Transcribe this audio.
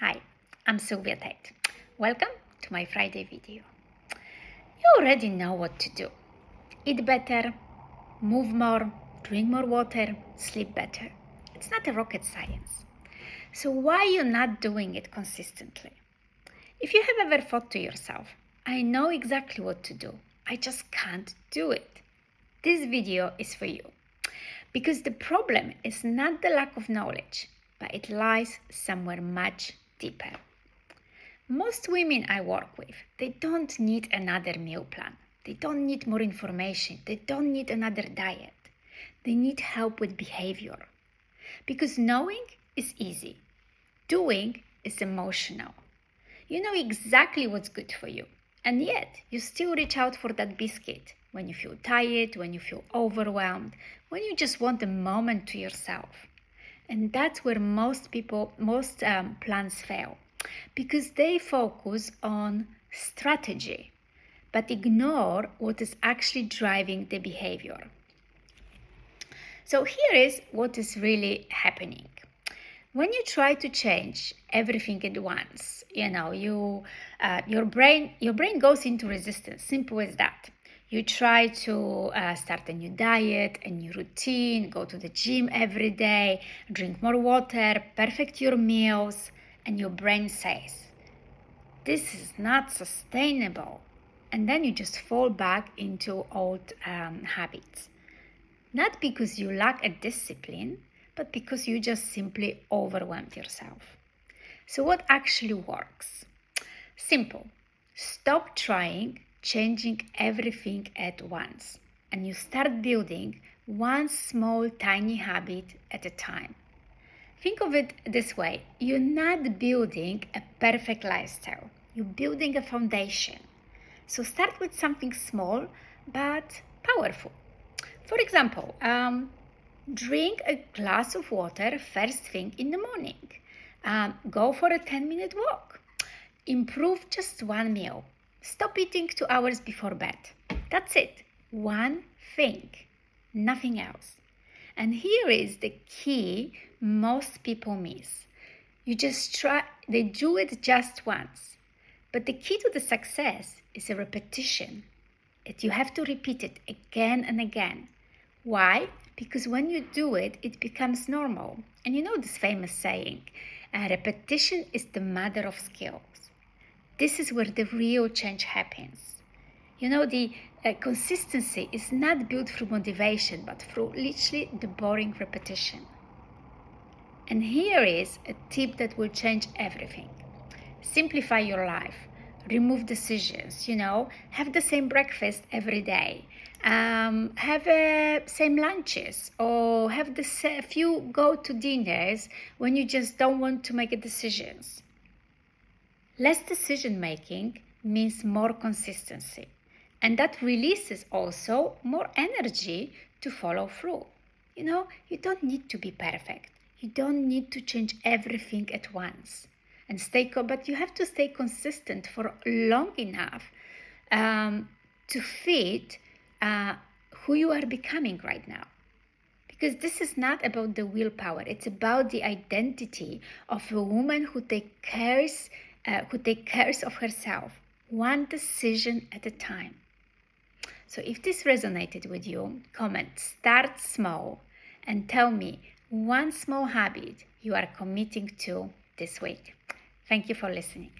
Hi, I'm Sylvia Tate. Welcome to my Friday video. You already know what to do. Eat better, move more, drink more water, sleep better. It's not a rocket science. So why are you not doing it consistently? If you have ever thought to yourself, I know exactly what to do, I just can't do it, this video is for you. Because the problem is not the lack of knowledge, but it lies somewhere much deeper. Most women I work with, they don't need another meal plan. They don't need more information. They don't need another diet. They need help with behavior. Because knowing is easy. Doing is emotional. You know exactly what's good for you. And yet, you still reach out for that biscuit when you feel tired, when you feel overwhelmed, when you just want a moment to yourself. And that's where most plans fail, because they focus on strategy, but ignore what is actually driving the behavior. So here is what is really happening. When you try to change everything at once, your brain goes into resistance. Simple as that. You try to start a new diet, a new routine, go to the gym every day, drink more water, perfect your meals, and your brain says, this is not sustainable. And then you just fall back into old habits. Not because you lack a discipline, but because you just simply overwhelmed yourself. So what actually works? Simple. Stop trying changing everything at once, and you start building one small tiny habit at a time. Think of it this way. You're not building a perfect lifestyle. You're building a foundation. So start with something small but powerful. For example, drink a glass of water first thing in the morning. Go for a 10-minute walk. Improve just one meal. Stop eating 2 hours before bed. That's it. One thing, nothing else. And here is the key most people miss. They do it just once. But the key to the success is a repetition. You have to repeat it again and again. Why? Because when you do it, it becomes normal. And you know this famous saying, repetition is the mother of skills. This is where the real change happens. You know, the consistency is not built through motivation, but through literally the boring repetition. And here is a tip that will change everything. Simplify your life. Remove decisions, have the same breakfast every day. Have same lunches, or have the few go-to dinners when you just don't want to make decisions. Less decision making means more consistency, and that releases also more energy to follow through. You don't need to be perfect. You don't need to change everything at once. But you have to stay consistent for long enough to fit who you are becoming right now. Because this is not about the willpower. It's about the identity of a woman who takes care of herself, one decision at a time. So if this resonated with you, comment start small and tell me one small habit you are committing to this week. Thank you for listening.